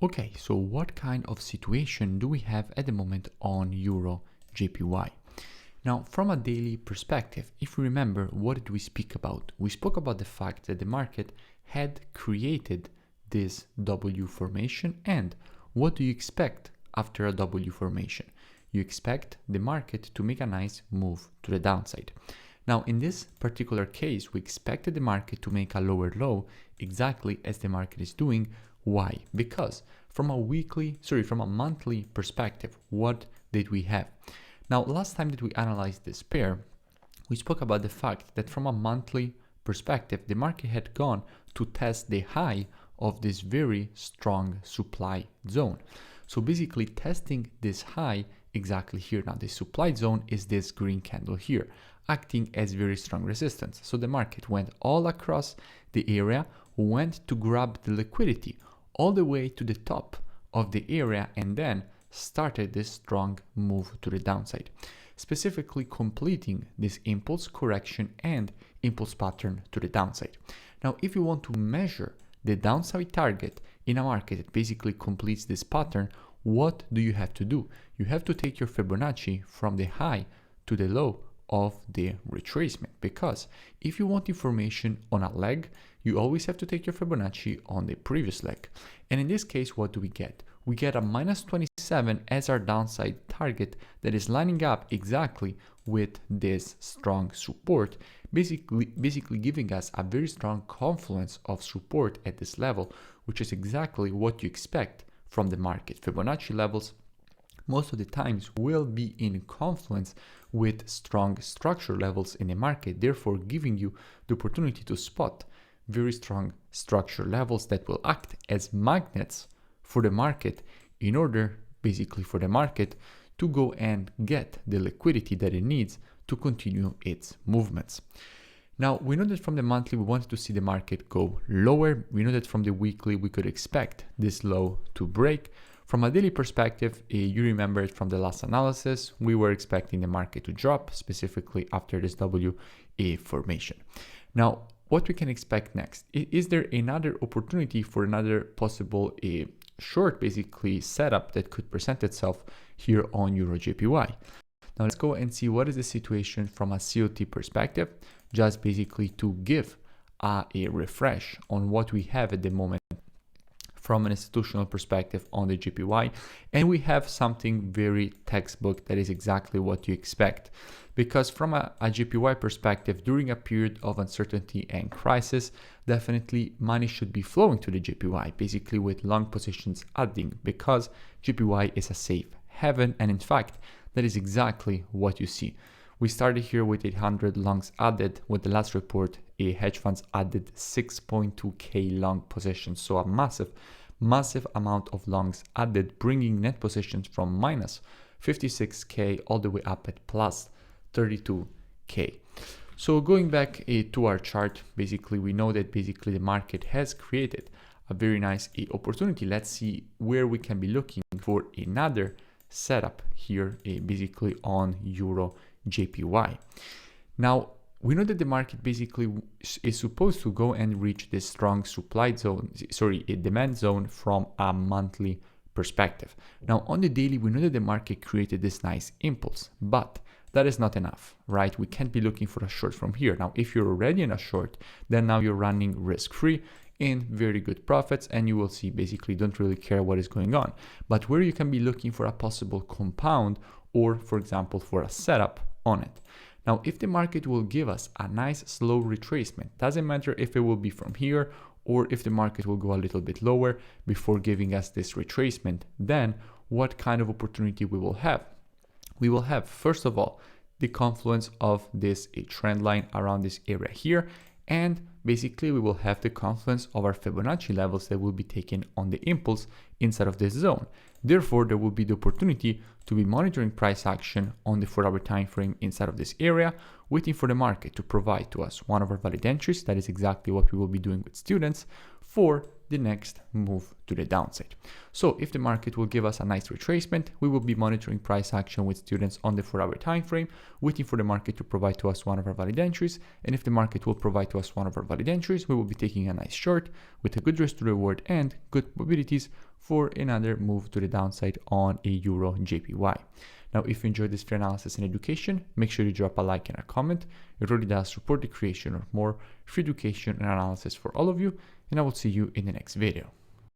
Okay, so what kind of situation do we have at the moment on Euro JPY? Now, from a daily perspective, if we remember, what did we speak about? We spoke about the fact that the market had created this W formation, and what do you expect after a W formation? You expect the market to make a nice move to the downside. Now, in this particular case, we expected the market to make a lower low exactly as the market is doing. Why? Because from a monthly perspective, what did we have? Now, last time that we analyzed this pair, we spoke about the fact that from a monthly perspective, the market had gone to test the high of this very strong supply zone. So basically testing this high exactly here. Now, the supply zone is this green candle here, acting as very strong resistance. So the market went all across the area, went to grab the liquidity all the way to the top of the area, and then started this strong move to the downside, specifically completing this impulse correction and impulse pattern to the downside. Now, if you want to measure the downside target in a market that basically completes this pattern, what do you have to do? You have to take your Fibonacci from the high to the low of the retracement, because if you want information on a leg, you always have to take your Fibonacci on the previous leg. And in this case, what do we get? We get a -27 as our downside target that is lining up exactly with this strong support, basically giving us a very strong confluence of support at this level, which is exactly what you expect from the market. Fibonacci levels most of the times will be in confluence with strong structure levels in the market, therefore giving you the opportunity to spot very strong structure levels that will act as magnets for the market in order basically for the market to go and get the liquidity that it needs to continue its movements. Now, we know that from the monthly, we wanted to see the market go lower. We know that from the weekly, we could expect this low to break. From a daily perspective, you remember it from the last analysis, we were expecting the market to drop, specifically after this WA formation. Now, what we can expect next? Is there another opportunity for another possible short, basically, setup that could present itself here on Euro JPY? Now, let's go and see what is the situation from a COT perspective, just basically to give a refresh on what we have at the moment from an institutional perspective on the JPY, and we have something very textbook that is exactly what you expect, because from a JPY perspective, during a period of uncertainty and crisis, definitely money should be flowing to the JPY, basically with long positions adding, because JPY is a safe haven, and in fact, that is exactly what you see. We started here with 800 longs added. With the last report, hedge funds added 6.2k long positions. So a massive amount of longs added, bringing net positions from minus 56k all the way up at plus 32k. So going back to our chart, basically we know that basically the market has created a very nice opportunity. Let's see where we can be looking for another setup here, basically on Euro JPY. Now, we know that the market basically is supposed to go and reach this strong supply zone, a demand zone from a monthly perspective. Now, on the daily, we know that the market created this nice impulse, but that is not enough, right? We can't be looking for a short from here. Now, if you're already in a short, then now you're running risk-free in very good profits, and you will see basically don't really care what is going on. But where you can be looking for a possible compound or, for example, for a setup on it. Now, if the market will give us a nice slow retracement, doesn't matter if it will be from here or if the market will go a little bit lower before giving us this retracement, then what kind of opportunity we will have? We will have, first of all, the confluence of this trend line around this area here, and basically we will have the confluence of our Fibonacci levels that will be taken on the impulse inside of this zone. Therefore, there will be the opportunity to be monitoring price action on the 4-hour time frame inside of this area, waiting for the market to provide to us one of our valid entries. That is exactly what we will be doing with students for the next move to the downside. So if the market will give us a nice retracement, we will be monitoring price action with students on the 4-hour time frame, waiting for the market to provide to us one of our valid entries. And if the market will provide to us one of our valid entries, we will be taking a nice short with a good risk to reward and good probabilities for another move to the downside on a Euro JPY. Now, if you enjoyed this free analysis and education, make sure you drop a like and a comment. It really does support the creation of more free education and analysis for all of you, and I will see you in the next video.